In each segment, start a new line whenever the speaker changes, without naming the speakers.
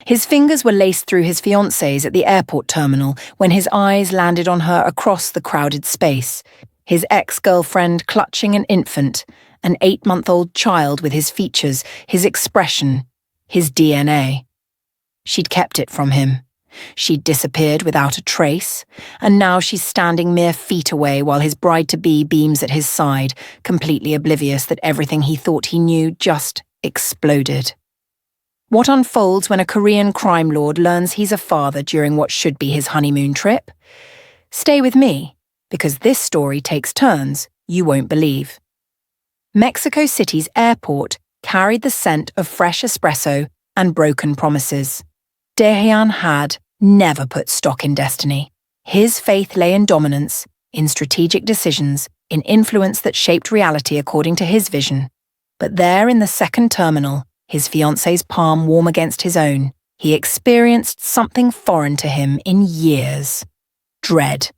His fingers were laced through his fiancée's at the airport terminal when his eyes landed on her across the crowded space, his ex-girlfriend clutching an infant, an 8-month-old child with his features, his expression, his DNA. She'd kept it from him. She'd disappeared without a trace, and now she's standing mere feet away while his bride-to-be beams at his side, completely oblivious that everything he thought he knew just exploded. What unfolds when a Korean crime lord learns he's a father during what should be his honeymoon trip? Stay with me, because this story takes turns you won't believe. Mexico City's airport carried the scent of fresh espresso and broken promises. Daehyun had never put stock in destiny. His faith lay in dominance, in strategic decisions, in influence that shaped reality according to his vision. But there in the second terminal, his fiancée's palm warm against his own, he experienced something foreign to him in years. Dread.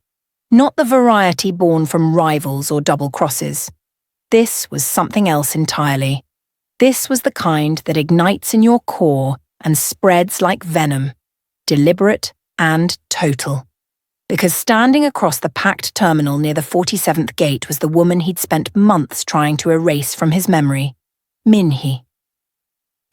Not the variety born from rivals or double crosses. This was something else entirely. This was the kind that ignites in your core and spreads like venom, deliberate and total. Because standing across the packed terminal near the 47th gate was the woman he'd spent months trying to erase from his memory, Minhee.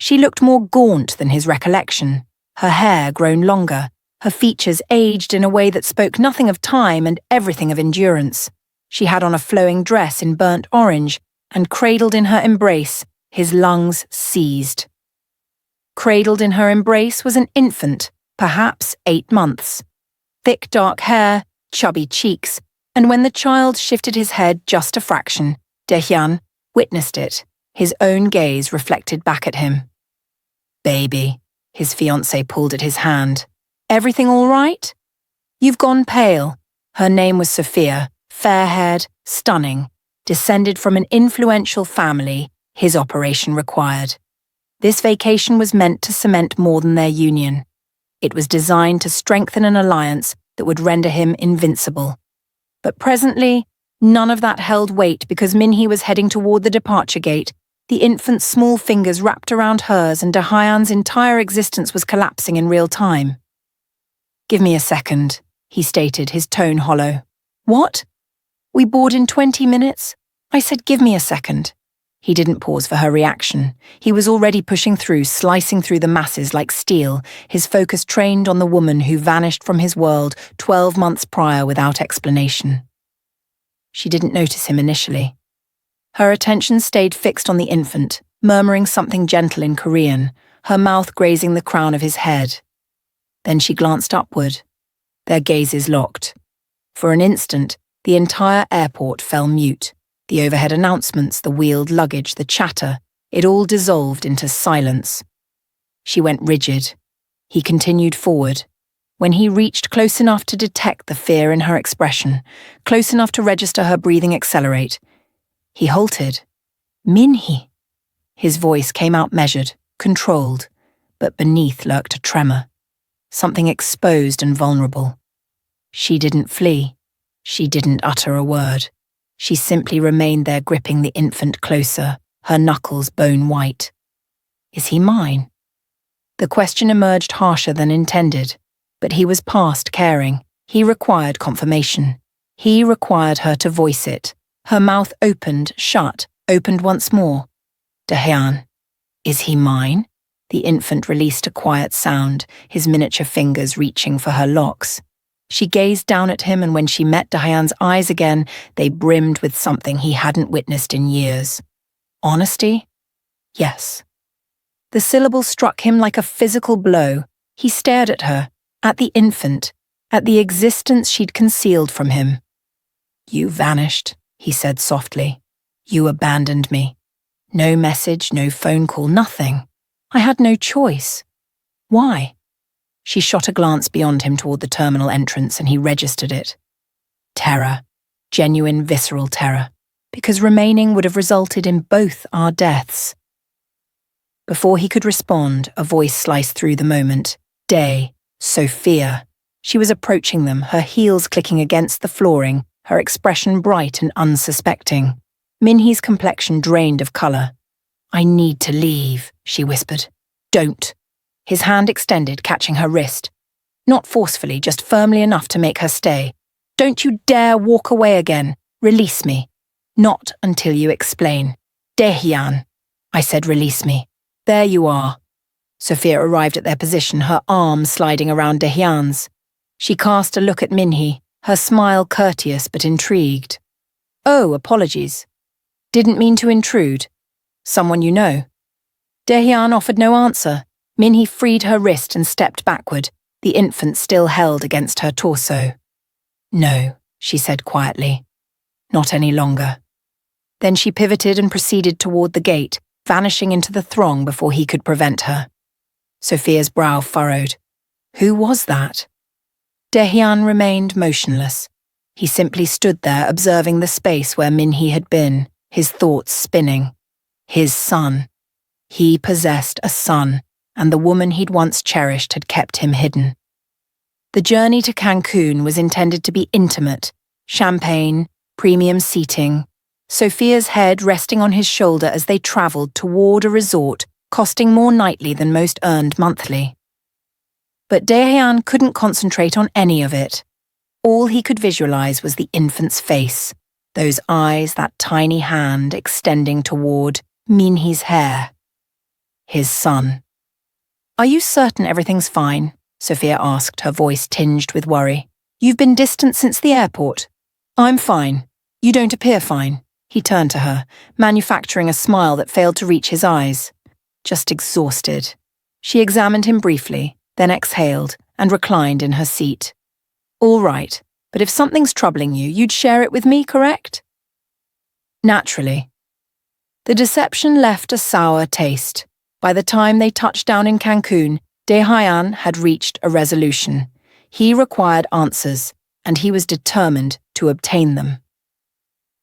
She looked more gaunt than his recollection, her hair grown longer, her features aged in a way that spoke nothing of time and everything of endurance. She had on a flowing dress in burnt orange, and cradled in her embrace, his lungs seized. Cradled in her embrace was an infant, perhaps 8 months. Thick dark hair, chubby cheeks, and when the child shifted his head just a fraction, Daehyun witnessed it, his own gaze reflected back at him. Baby, his fiancée pulled at his hand. Everything all right? You've gone pale. Her name was Sophia, fair-haired, stunning, descended from an influential family his operation required. This vacation was meant to cement more than their union. It was designed to strengthen an alliance that would render him invincible. But presently, none of that held weight because Minhee was heading toward the departure gate, the infant's small fingers wrapped around hers, and Daehyun's entire existence was collapsing in real time. Give me a second, he stated, his tone hollow. What? We board in 20 minutes? I said give me a second. He didn't pause for her reaction. He was already pushing through, slicing through the masses like steel, his focus trained on the woman who vanished from his world 12 months prior without explanation. She didn't notice him initially. Her attention stayed fixed on the infant, murmuring something gentle in Korean, her mouth grazing the crown of his head. Then she glanced upward. Their gazes locked. For an instant, the entire airport fell mute. The overhead announcements, the wheeled luggage, the chatter, it all dissolved into silence. She went rigid. He continued forward. When he reached close enough to detect the fear in her expression, close enough to register her breathing accelerate, he halted. Minhee. His voice came out measured, controlled, but beneath lurked a tremor. Something exposed and vulnerable. She didn't flee. She didn't utter a word. She simply remained there gripping the infant closer, her knuckles bone white. Is he mine? The question emerged harsher than intended, but he was past caring. He required confirmation. He required her to voice it. Her mouth opened, shut, opened once more. Daehyun, is he mine? The infant released a quiet sound, his miniature fingers reaching for her locks. She gazed down at him, and when she met Daehyun's eyes again, they brimmed with something he hadn't witnessed in years. Honesty? Yes. The syllable struck him like a physical blow. He stared at her, at the infant, at the existence she'd concealed from him. You vanished, he said softly. You abandoned me. No message, no phone call, nothing. I had no choice. Why? She shot a glance beyond him toward the terminal entrance, and he registered it. Terror. Genuine, visceral terror. Because remaining would have resulted in both our deaths. Before he could respond, a voice sliced through the moment. Sophia. She was approaching them, her heels clicking against the flooring, her expression bright and unsuspecting. Minhee's complexion drained of colour. I need to leave, she whispered. Don't. his hand extended, catching her wrist. Not forcefully, just firmly enough to make her stay. Don't you dare walk away again. Release me. Not until you explain. Daehyun. I said release me. There you are. Sophia arrived at their position, her arm sliding around Daehyun's. She cast a look at Minhee, her smile courteous but intrigued. Oh, apologies. Didn't mean to intrude. Someone you know? Daehyun offered no answer. Minhee freed her wrist and stepped backward, the infant still held against her torso. No, she said quietly. Not any longer. Then she pivoted and proceeded toward the gate, vanishing into the throng before he could prevent her. Sophia's brow furrowed. Who was that? Daehyun remained motionless. He simply stood there observing the space where Minhee had been, his thoughts spinning. His son. He possessed a son, and the woman he'd once cherished had kept him hidden. The journey to Cancun was intended to be intimate, champagne, premium seating, Sophia's head resting on his shoulder as they travelled toward a resort costing more nightly than most earned monthly. But Daehyun couldn't concentrate on any of it. All he could visualize was the infant's face, those eyes, that tiny hand extending toward Minhee's hair. His son. Are you certain everything's fine? Sophia asked, her voice tinged with worry. You've been distant since the airport. I'm fine. You don't appear fine. He turned to her, manufacturing a smile that failed to reach his eyes. Just exhausted. She examined him briefly, then exhaled and reclined in her seat. All right, but if something's troubling you, you'd share it with me, correct? Naturally. The deception left a sour taste. By the time they touched down in Cancun, Daehyun had reached a resolution. He required answers, and he was determined to obtain them.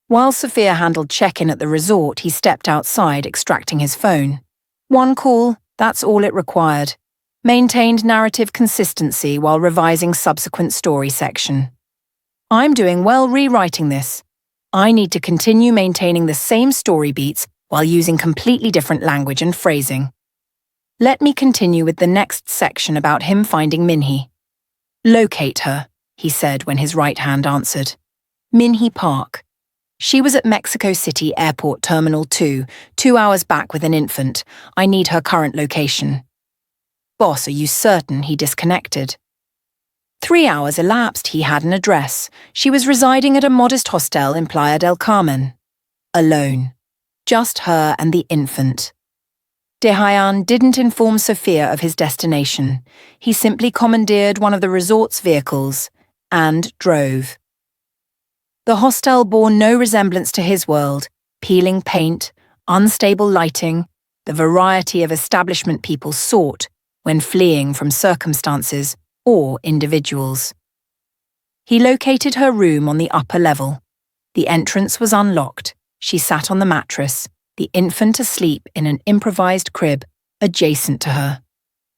While Sophia handled check-in at the resort, he stepped outside, extracting his phone. One call, that's all it required. Maintained narrative consistency while revising subsequent story section. I'm doing well rewriting this. I need to continue maintaining the same story beats while using completely different language and phrasing. Let me continue with the next section about him finding Minhee. Locate her, he said when his right hand answered. Minhee Park. She was at Mexico City Airport Terminal 2, 2 hours back with an infant. I need her current location. Boss, are you certain? He disconnected. 3 hours elapsed. He had an address. She was residing at a modest hostel in Playa del Carmen. Alone. Just her and the infant. Daehyun didn't inform Sophia of his destination. He simply commandeered one of the resort's vehicles and drove. The hostel bore no resemblance to his world, peeling paint, unstable lighting, the variety of establishment people sought when fleeing from circumstances or individuals. He located her room on the upper level. The entrance was unlocked. She sat on the mattress, the infant asleep in an improvised crib adjacent to her.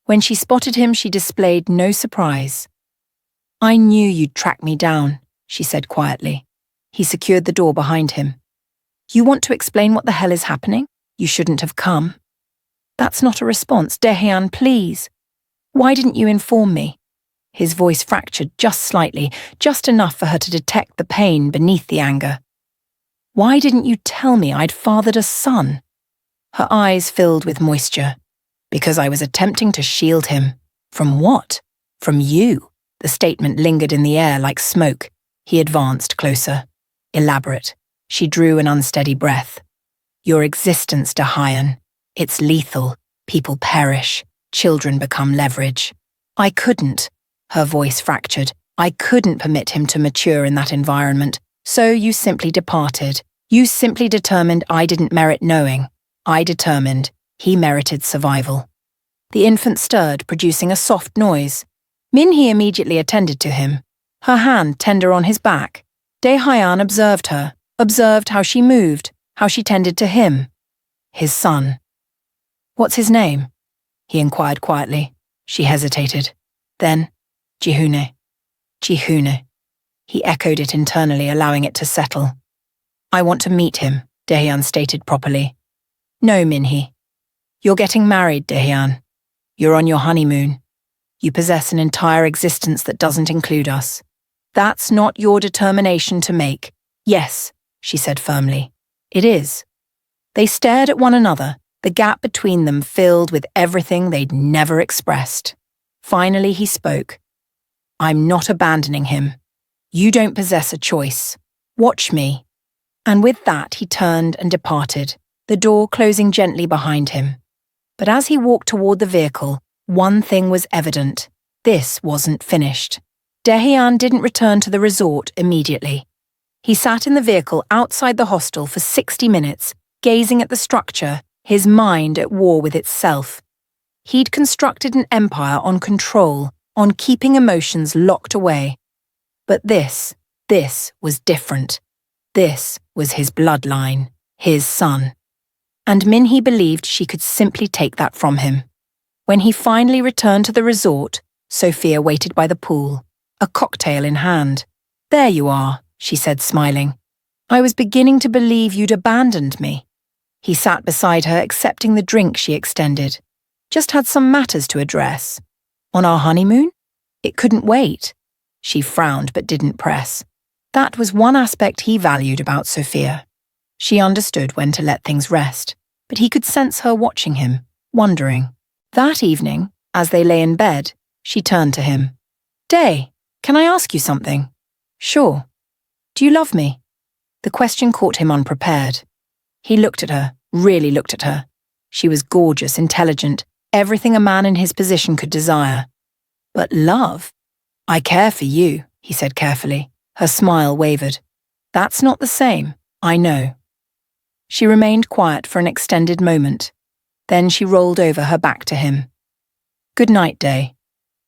When she spotted him, she displayed no surprise. I knew you'd track me down, she said quietly. He secured the door behind him. You want to explain what the hell is happening? You shouldn't have come. That's not a response. Daehyun, please. Why didn't you inform me? His voice fractured just slightly, just enough for her to detect the pain beneath the anger. Why didn't you tell me I'd fathered a son? Her eyes filled with moisture. Because I was attempting to shield him. From what? From you. The statement lingered in the air like smoke. He advanced closer. Elaborate. She drew an unsteady breath. Your existence, Daehyun. It's lethal. People perish. Children become leverage. I couldn't. Her voice fractured. I couldn't permit him to mature in that environment. So you simply departed. You simply determined I didn't merit knowing. I determined he merited survival. The infant stirred, producing a soft noise. Minhee immediately attended to him, her hand tender on his back. Daehyun observed her, observed how she moved, how she tended to him. His son. What's his name? He inquired quietly. She hesitated. Then, Jihune. Jihune. He echoed it internally, allowing it to settle. I want to meet him, Daehyun stated properly. No, Minhee. You're getting married, Daehyun. You're on your honeymoon. You possess an entire existence that doesn't include us. That's not your determination to make. Yes, she said firmly. It is. They stared at one another, the gap between them filled with everything they'd never expressed. Finally, he spoke. I'm not abandoning him. You don't possess a choice. Watch me. And with that, he turned and departed, the door closing gently behind him. But as he walked toward the vehicle, one thing was evident. This wasn't finished. Daehyun didn't return to the resort immediately. He sat in the vehicle outside the hostel for 60 minutes, gazing at the structure, his mind at war with itself. He'd constructed an empire on control, on keeping emotions locked away. But this was different. This was his bloodline, his son. And Minhee believed she could simply take that from him. When he finally returned to the resort, Sophia waited by the pool, a cocktail in hand. There you are, she said, smiling. I was beginning to believe you'd abandoned me. He sat beside her, accepting the drink she extended. Just had some matters to address. On our honeymoon? It couldn't wait. She frowned but didn't press. That was one aspect he valued about Sophia. She understood when to let things rest, but he could sense her watching him, wondering. That evening, as they lay in bed, she turned to him. Day, can I ask you something? Sure. Do you love me? The question caught him unprepared. He looked at her, really looked at her. She was gorgeous, intelligent, everything a man in his position could desire. But love? I care for you, he said carefully. Her smile wavered. That's not the same, I know. She remained quiet for an extended moment. Then she rolled over her back to him. Good night, Day.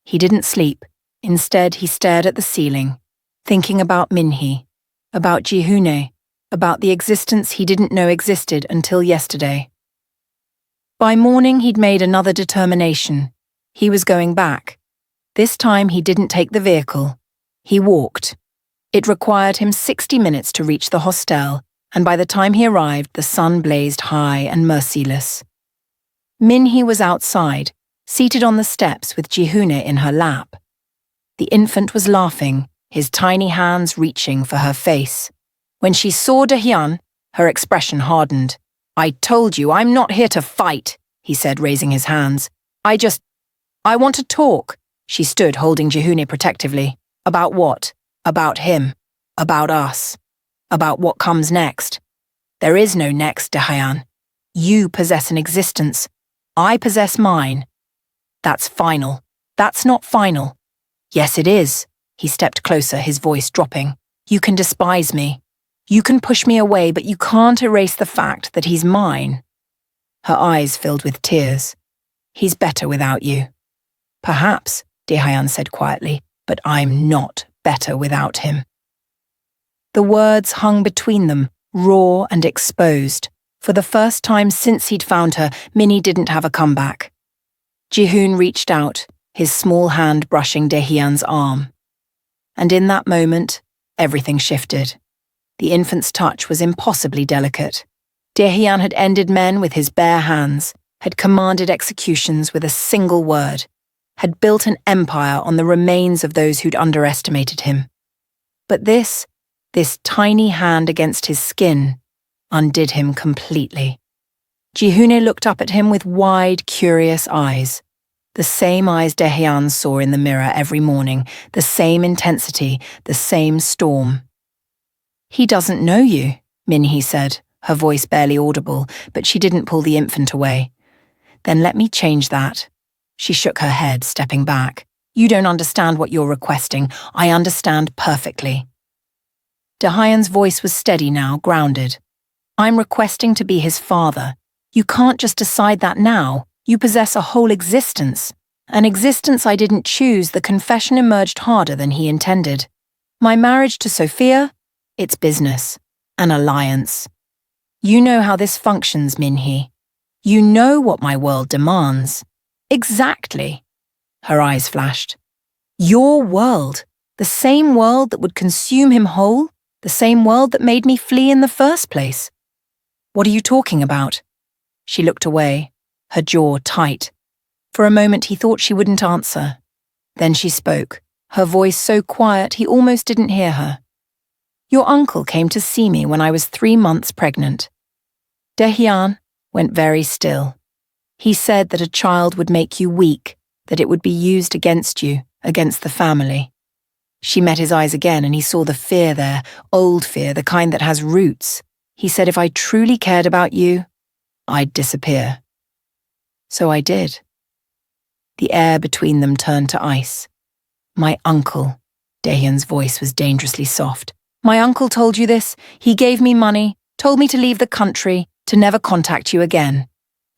He didn't sleep. Instead, he stared at the ceiling, thinking about Minhee, about Jihune, about the existence he didn't know existed until yesterday. By morning, he'd made another determination. He was going back. This time, he didn't take the vehicle. He walked. It required him 60 minutes to reach the hostel, and by the time he arrived, the sun blazed high and merciless. Minhee was outside, seated on the steps with Jihune in her lap. The infant was laughing, his tiny hands reaching for her face. When she saw Daehyun, her expression hardened. I told you, I'm not here to fight, he said, raising his hands. I want to talk. She stood holding Jihune protectively. About what? About him. About us. About what comes next. There is no next, Daehyun. You possess an existence. I possess mine. That's final. That's not final. Yes, it is. He stepped closer, his voice dropping. You can despise me. You can push me away, but you can't erase the fact that he's mine. Her eyes filled with tears. He's better without you. Perhaps, Daehyun said quietly, but I'm not better without him. The words hung between them, raw and exposed. For the first time since he'd found her, Minhee didn't have a comeback. Jihoon reached out, his small hand brushing Daehyun's arm. And in that moment, everything shifted. The infant's touch was impossibly delicate. Daehyun had ended men with his bare hands, had commanded executions with a single word, had built an empire on the remains of those who'd underestimated him. But this tiny hand against his skin, undid him completely. Jihune looked up at him with wide, curious eyes. The same eyes Daehyun saw in the mirror every morning, the same intensity, the same storm. He doesn't know you, Minhee said, her voice barely audible, but she didn't pull the infant away. Then let me change that. She shook her head, stepping back. You don't understand what you're requesting. I understand perfectly. Daehyun's voice was steady now, grounded. I'm requesting to be his father. You can't just decide that now. You possess a whole existence. An existence I didn't choose. The confession emerged harder than he intended. My marriage to Sophia? It's business. An alliance. You know how this functions, Minhee. You know what my world demands. Exactly. Her eyes flashed. Your world. The same world that would consume him whole. The same world that made me flee in the first place. What are you talking about? She looked away, her jaw tight. For a moment he thought she wouldn't answer. Then she spoke, her voice so quiet he almost didn't hear her. Your uncle came to see me when I was 3 months pregnant. Dehian went very still. He said that a child would make you weak, that it would be used against you, against the family. She met his eyes again and he saw the fear there, old fear, the kind that has roots. He said if I truly cared about you, I'd disappear. So I did. The air between them turned to ice. My uncle, Dehian's voice was dangerously soft. My uncle told you this? He gave me money, told me to leave the country, to never contact you again.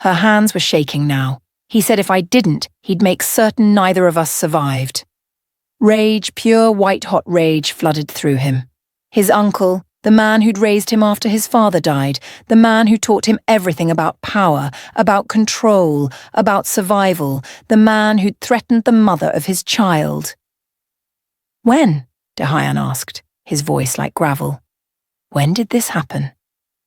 Her hands were shaking now. He said if I didn't, he'd make certain neither of us survived. Rage, pure white-hot rage, flooded through him. His uncle, the man who'd raised him after his father died, the man who taught him everything about power, about control, about survival, the man who'd threatened the mother of his child. When? Dehian asked, his voice like gravel. When did this happen?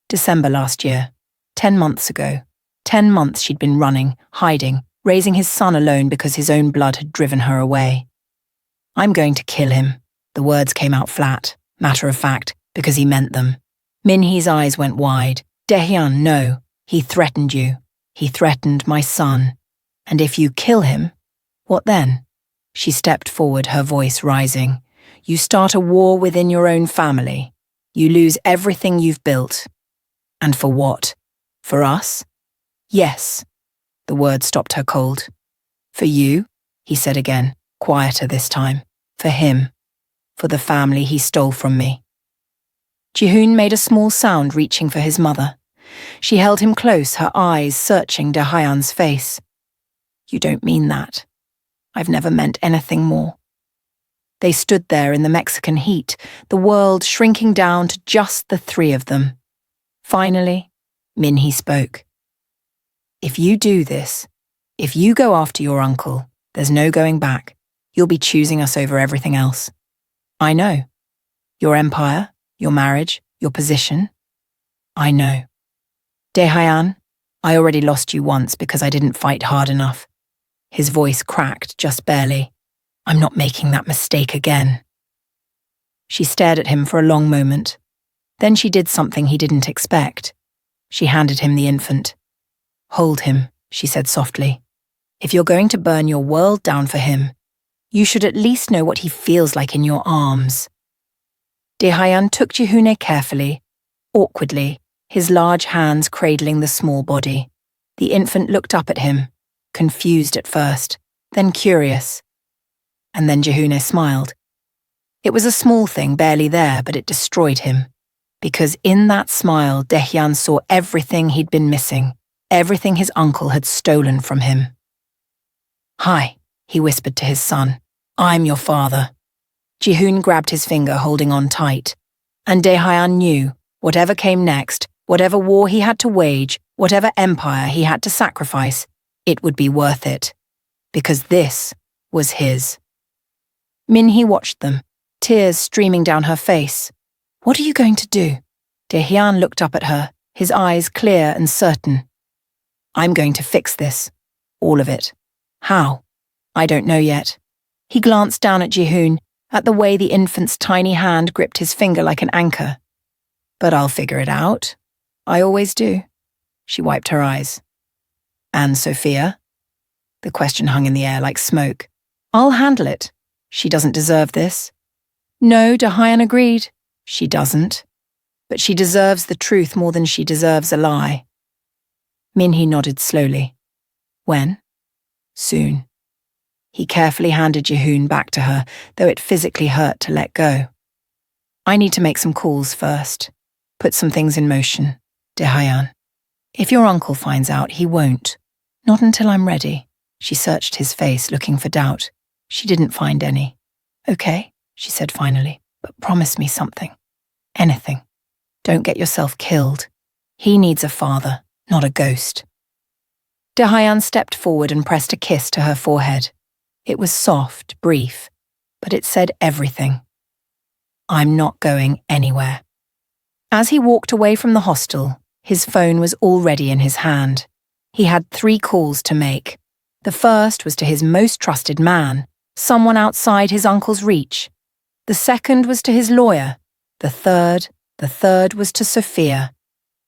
December last year. 10 months ago. 10 months she'd been running, hiding, raising his son alone because his own blood had driven her away. I'm going to kill him. The words came out flat, matter of fact, because he meant them. Minhee's eyes went wide. Dehian, no. He threatened you. He threatened my son. And if you kill him, what then? She stepped forward, her voice rising. You start a war within your own family. You lose everything you've built. And for what? For us? Yes. The word stopped her cold. For you, he said again, quieter this time. For him. For the family he stole from me. Jihoon made a small sound reaching for his mother. She held him close, her eyes searching Dehian's face. You don't mean that. I've never meant anything more. They stood there in the Mexican heat, the world shrinking down to just the three of them. Finally, Minhee spoke. If you do this, if you go after your uncle, there's no going back. You'll be choosing us over everything else. I know. Your empire, your marriage, your position. I know. Dehian, I already lost you once because I didn't fight hard enough. His voice cracked just barely. I'm not making that mistake again. She stared at him for a long moment. Then she did something he didn't expect. She handed him the infant. Hold him, she said softly. If you're going to burn your world down for him, you should at least know what he feels like in your arms. Dehian took Jihoon carefully, awkwardly, his large hands cradling the small body. The infant looked up at him, confused at first, then curious. And then Jihoon smiled. It was a small thing, barely there, but it destroyed him. Because in that smile, Dehian saw everything he'd been missing, everything his uncle had stolen from him. Hi, he whispered to his son. I'm your father. Jihoon grabbed his finger, holding on tight. And Dehian knew, whatever came next, whatever war he had to wage, whatever empire he had to sacrifice, it would be worth it. Because this was his. Minhee watched them, tears streaming down her face. What are you going to do? Dehian looked up at her, his eyes clear and certain. I'm going to fix this. All of it. How? I don't know yet. He glanced down at Jihoon, at the way the infant's tiny hand gripped his finger like an anchor. But I'll figure it out. I always do. She wiped her eyes. And Sophia? The question hung in the air like smoke. I'll handle it. She doesn't deserve this. No, Dehian agreed. She doesn't. But she deserves the truth more than she deserves a lie. Minhee nodded slowly. When? Soon. He carefully handed Jihoon back to her, though it physically hurt to let go. I need to make some calls first. Put some things in motion. Dehian. If your uncle finds out, he won't. Not until I'm ready. She searched his face, looking for doubt. She didn't find any. Okay, she said finally, but promise me something. Anything. Don't get yourself killed. He needs a father, not a ghost. Dehian stepped forward and pressed a kiss to her forehead. It was soft, brief, but it said everything. I'm not going anywhere. As he walked away from the hostel, his phone was already in his hand. He had 3 calls to make. The first was to his most trusted man, someone outside his uncle's reach. The second was to his lawyer. The third was to Sophia.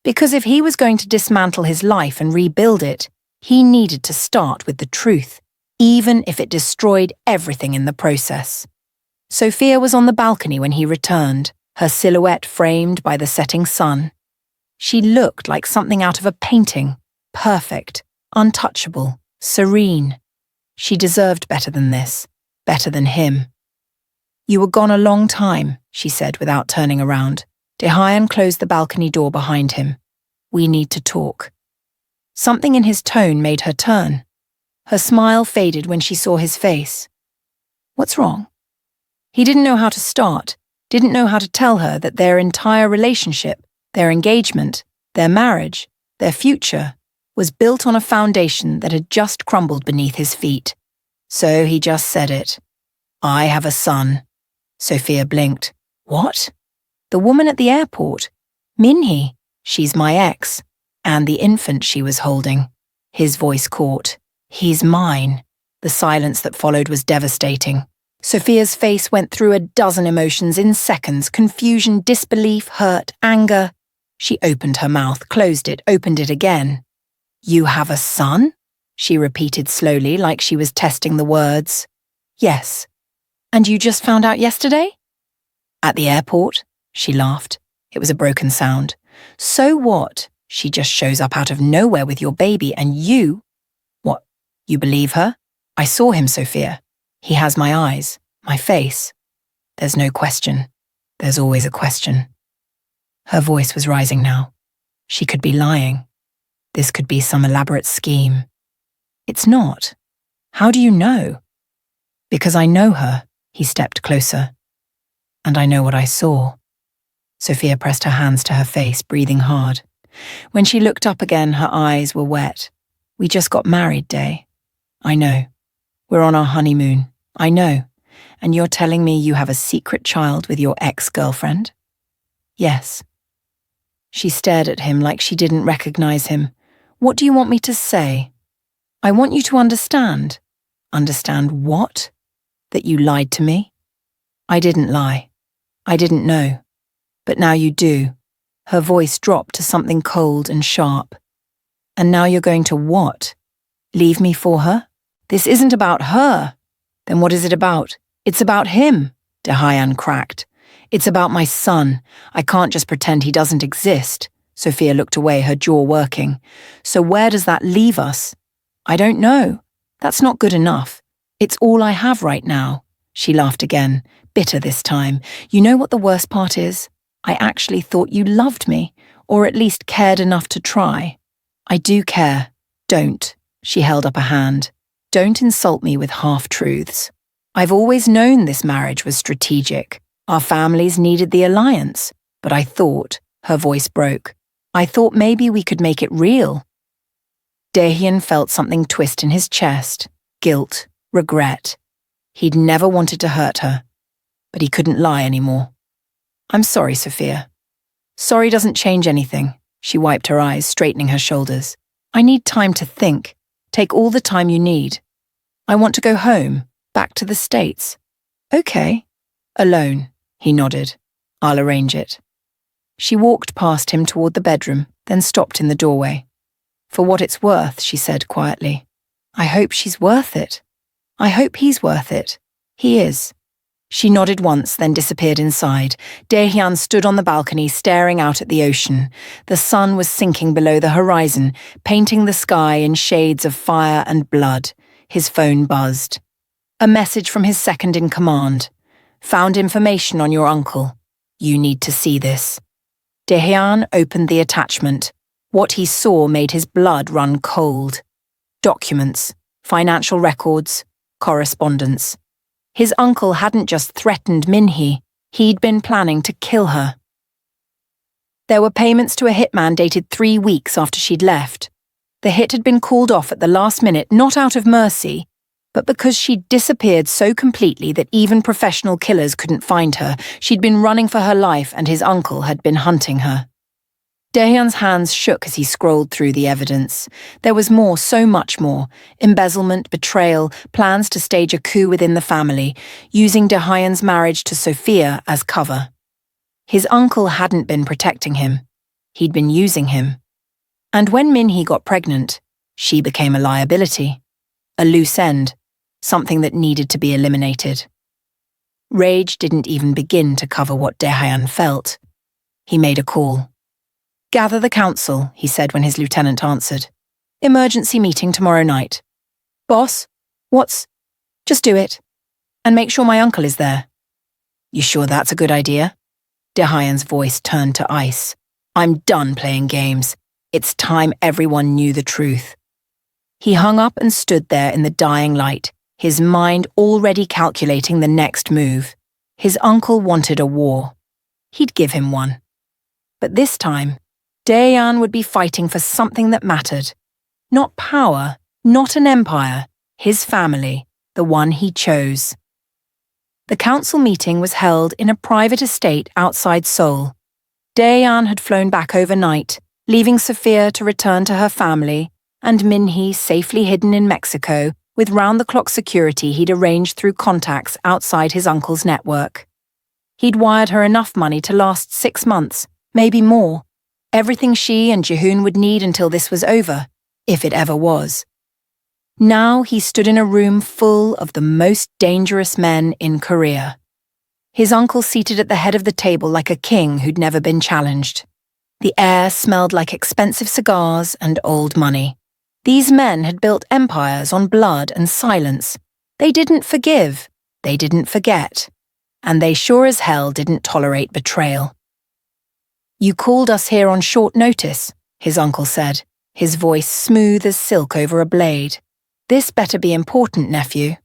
Because if he was going to dismantle his life and rebuild it, he needed to start with the truth, even if it destroyed everything in the process. Sophia was on the balcony when he returned, her silhouette framed by the setting sun. She looked like something out of a painting, perfect, untouchable, serene. She deserved better than this, better than him. "You were gone a long time," she said without turning around. Dehayan closed the balcony door behind him. "We need to talk." Something in his tone made her turn. Her smile faded when she saw his face. "What's wrong?" He didn't know how to start, didn't know how to tell her that their entire relationship, their engagement, their marriage, their future, was built on a foundation that had just crumbled beneath his feet. So he just said it. "I have a son." Sophia blinked. "What?" "The woman at the airport. Minhee. She's my ex. And the infant she was holding." His voice caught. "He's mine." The silence that followed was devastating. Sophia's face went through a dozen emotions in seconds: confusion, disbelief, hurt, anger. She opened her mouth, closed it, opened it again. "You have a son?" she repeated slowly, like she was testing the words. "Yes. And you just found out yesterday?" "At the airport," she laughed. It was a broken sound. "So what? She just shows up out of nowhere with your baby and you—" "What, you believe her?" "I saw him, Sophia. He has my eyes, my face. There's no question. There's always a question." Her voice was rising now. She could be lying. This could be some elaborate scheme. "It's not. How do you know?" "Because I know her." He stepped closer. "And I know what I saw." Sophia pressed her hands to her face, breathing hard. When she looked up again, her eyes were wet. "We just got married, Day. I know. We're on our honeymoon. I know. And you're telling me you have a secret child with your ex-girlfriend?" "Yes." She stared at him like she didn't recognize him. "What do you want me to say?" "I want you to understand." "Understand what?" "That you lied to me." "I didn't lie. I didn't know. But now you do." Her voice dropped to something cold and sharp. "And now you're going to what? Leave me for her? This isn't about her." "Then what is it about?" "It's about him," Dehayan cracked. "It's about my son. I can't just pretend he doesn't exist." Sophia looked away, her jaw working. "So where does that leave us?" "I don't know. That's not good enough. It's all I have right now." She laughed again, bitter this time. "You know what the worst part is? I actually thought you loved me, or at least cared enough to try." "I do care. Don't." She held up a hand. "Don't insult me with half-truths. I've always known this marriage was strategic. Our families needed the alliance. But I thought," her voice broke, "I thought maybe we could make it real." Dehayan felt something twist in his chest. Guilt, regret. He'd never wanted to hurt her. But he couldn't lie anymore. "I'm sorry, Sophia." "Sorry doesn't change anything." She wiped her eyes, straightening her shoulders. "I need time to think. Take all the time you need. I want to go home, back to the States." "Okay." "Alone," he nodded. "I'll arrange it." She walked past him toward the bedroom, then stopped in the doorway. "For what it's worth," she said quietly. "I hope she's worth it. I hope he's worth it. He is." She nodded once, then disappeared inside. Dehayan stood on the balcony, staring out at the ocean. The sun was sinking below the horizon, painting the sky in shades of fire and blood. His phone buzzed. A message from his second-in-command. "Found information on your uncle. You need to see this." Dehayan opened the attachment. What he saw made his blood run cold. Documents, financial records, correspondence. His uncle hadn't just threatened Minhee, he'd been planning to kill her. There were payments to a hitman dated 3 weeks after she'd left. The hit had been called off at the last minute, not out of mercy, but because she'd disappeared so completely that even professional killers couldn't find her. She'd been running for her life and his uncle had been hunting her. Daehyun's hands shook as he scrolled through the evidence. There was more, so much more. Embezzlement, betrayal, plans to stage a coup within the family, using Daehyun's marriage to Sophia as cover. His uncle hadn't been protecting him. He'd been using him. And when Minhee got pregnant, she became a liability. A loose end. Something that needed to be eliminated. Rage didn't even begin to cover what Daehyun felt. He made a call. "Gather the council," he said when his lieutenant answered. "Emergency meeting tomorrow night." "Boss? What's—" "Just do it. And make sure my uncle is there." "You sure that's a good idea?" Daehyun's voice turned to ice. "I'm done playing games. It's time everyone knew the truth." He hung up and stood there in the dying light, his mind already calculating the next move. His uncle wanted a war. He'd give him one. But this time, Daehyun would be fighting for something that mattered. Not power, not an empire, his family, the one he chose. The council meeting was held in a private estate outside Seoul. Daehyun had flown back overnight, leaving Sophia to return to her family, and Minhee safely hidden in Mexico with round-the-clock security he'd arranged through contacts outside his uncle's network. He'd wired her enough money to last 6 months, maybe more. Everything she and Jihoon would need until this was over, if it ever was. Now he stood in a room full of the most dangerous men in Korea. His uncle seated at the head of the table like a king who'd never been challenged. The air smelled like expensive cigars and old money. These men had built empires on blood and silence. They didn't forgive, they didn't forget, and they sure as hell didn't tolerate betrayal. "You called us here on short notice," his uncle said, his voice smooth as silk over a blade. "This better be important, nephew."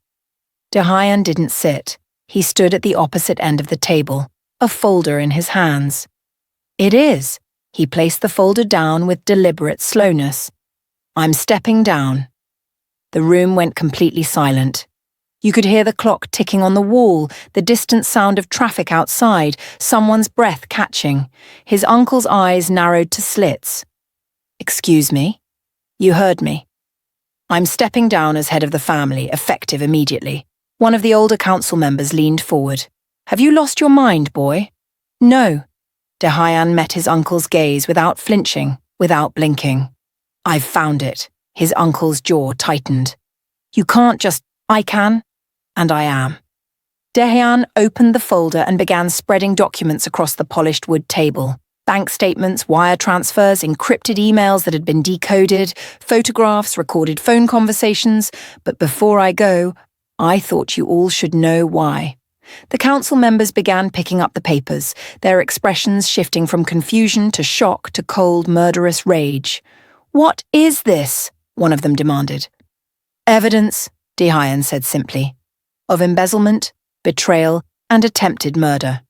Daehyun didn't sit. He stood at the opposite end of the table, a folder in his hands. "It is." He placed the folder down with deliberate slowness. "I'm stepping down." The room went completely silent. You could hear the clock ticking on the wall, the distant sound of traffic outside, someone's breath catching. His uncle's eyes narrowed to slits. "Excuse me? You heard me. I'm stepping down as head of the family, effective immediately." One of the older council members leaned forward. "Have you lost your mind, boy?" "No." Daehyun met his uncle's gaze without flinching, without blinking. "I've found it." His uncle's jaw tightened. "You can't just—" "I can. And I am." Daehyun opened the folder and began spreading documents across the polished wood table. Bank statements, wire transfers, encrypted emails that had been decoded, photographs, recorded phone conversations. But before I go, I thought you all should know why. The council members began picking up the papers, their expressions shifting from confusion to shock to cold, murderous rage. "What is this?" one of them demanded. "Evidence," Daehyun said simply, "of embezzlement, betrayal, and attempted murder."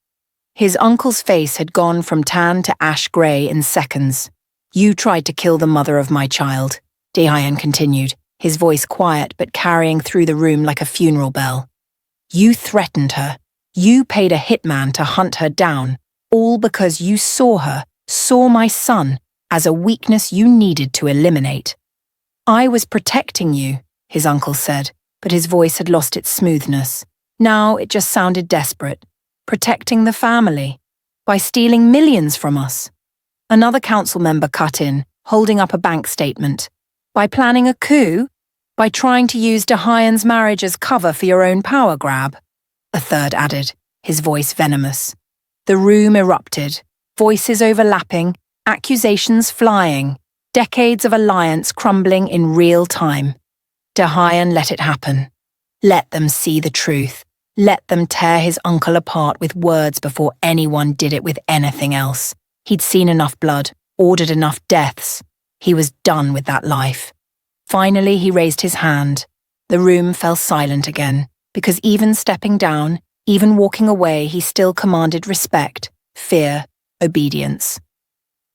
His uncle's face had gone from tan to ash grey in seconds. "You tried to kill the mother of my child," Daehyun continued, his voice quiet but carrying through the room like a funeral bell. "You threatened her. You paid a hitman to hunt her down, all because you saw her, saw my son, as a weakness you needed to eliminate." "I was protecting you," his uncle said, but his voice had lost its smoothness. Now it just sounded desperate. "Protecting the family. By stealing millions from us." Another council member cut in, holding up a bank statement. "By planning a coup? By trying to use Daehyun's marriage as cover for your own power grab?" A third added, his voice venomous. The room erupted, voices overlapping, accusations flying, decades of alliance crumbling in real time. Daehyun let it happen. Let them see the truth. Let them tear his uncle apart with words before anyone did it with anything else. He'd seen enough blood, ordered enough deaths. He was done with that life. Finally, he raised his hand. The room fell silent again, because even stepping down, even walking away, he still commanded respect, fear, obedience.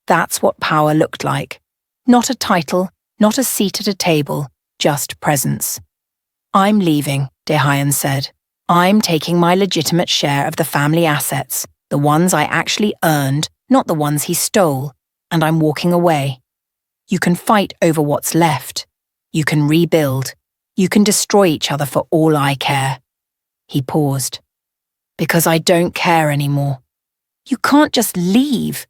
That's what power looked like. Not a title, not a seat at a table, just presence. "I'm leaving," Daehyun said. "I'm taking my legitimate share of the family assets, the ones I actually earned, not the ones he stole. and I'm walking away. You can fight over what's left. You can rebuild. You can destroy each other for all I care." He paused. "Because I don't care anymore." "You can't just leave."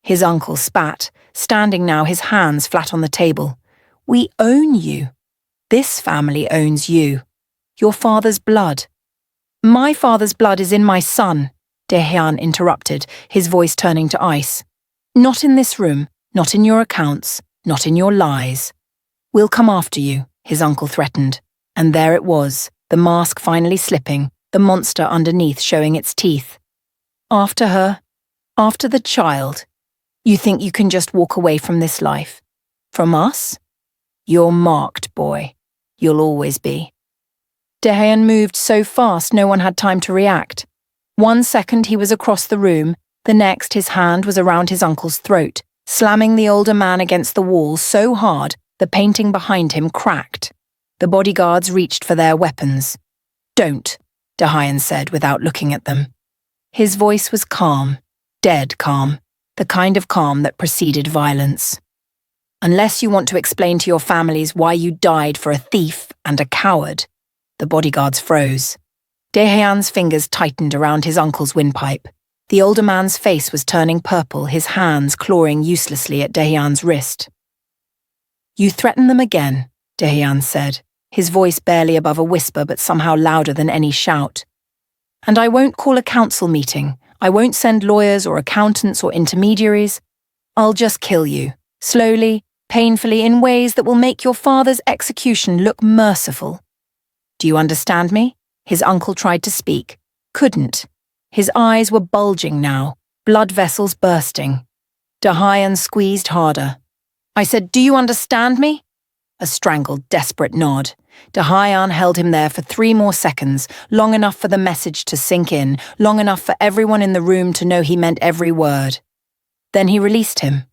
His uncle spat, standing now, his hands flat on the table. "We own you. This family owns you. Your father's blood." "My father's blood is in my son," Daehyun interrupted, his voice turning to ice. "Not in this room, not in your accounts, not in your lies. We'll come after you," his uncle threatened. And there it was, the mask finally slipping, the monster underneath showing its teeth. "After her, after the child, you think you can just walk away from this life? From us? You're marked, boy. You'll always be." Daehyun moved so fast no one had time to react. 1 second he was across the room, the next his hand was around his uncle's throat, slamming the older man against the wall so hard the painting behind him cracked. The bodyguards reached for their weapons. "Don't," Daehyun said without looking at them. His voice was calm, dead calm, the kind of calm that preceded violence. "Unless you want to explain to your families why you died for a thief and a coward." The bodyguards froze. Daehyun's fingers tightened around his uncle's windpipe. The older man's face was turning purple, his hands clawing uselessly at Daehyun's wrist. "You threaten them again," Daehyun said, his voice barely above a whisper but somehow louder than any shout. "And I won't call a council meeting. I won't send lawyers or accountants or intermediaries. I'll just kill you, slowly, painfully, in ways that will make your father's execution look merciful. Do you understand me?" His uncle tried to speak, couldn't. His eyes were bulging now, blood vessels bursting. Daehyun squeezed harder. "I said, do you understand me?" A strangled, desperate nod. Daehyun held him there for 3 more seconds, long enough for the message to sink in, long enough for everyone in the room to know he meant every word. Then he released him.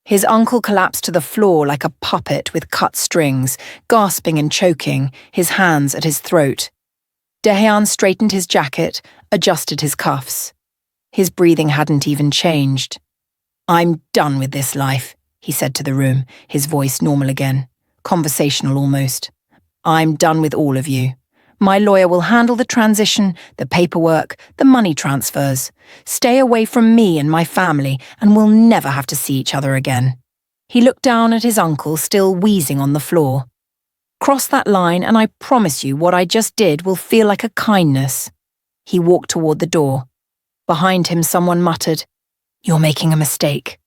His uncle collapsed to the floor like a puppet with cut strings, gasping and choking, his hands at his throat. Daehyun straightened his jacket, adjusted his cuffs. His breathing hadn't even changed. "I'm done with this life," he said to the room, his voice normal again, conversational almost. "I'm done with all of you. My lawyer will handle the transition, the paperwork, the money transfers. Stay away from me and my family, and we'll never have to see each other again." He looked down at his uncle, still wheezing on the floor. "Cross that line, and I promise you what I just did will feel like a kindness." He walked toward the door. Behind him, someone muttered, "You're making a mistake."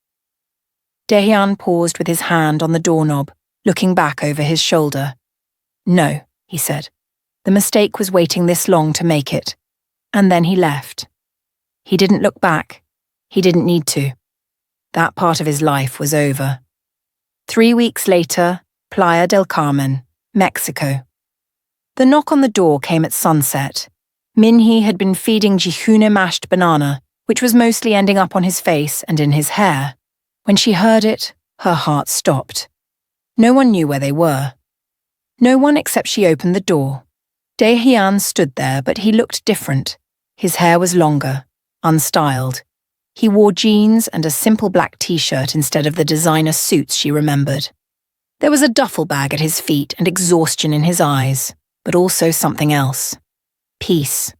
Daehyun paused with his hand on the doorknob, looking back over his shoulder. "No," he said. The mistake was waiting this long to make it. And then he left. He didn't look back. He didn't need to. That part of his life was over. 3 weeks later, Playa del Carmen, Mexico. The knock on the door came at sunset. Minhee had been feeding Jihune mashed banana, which was mostly ending up on his face and in his hair. When she heard it, her heart stopped. No one knew where they were. No one except she opened the door. Daehyun stood there, but he looked different. His hair was longer, unstyled. He wore jeans and a simple black t-shirt instead of the designer suits she remembered. There was a duffel bag at his feet and exhaustion in his eyes, but also something else. Peace.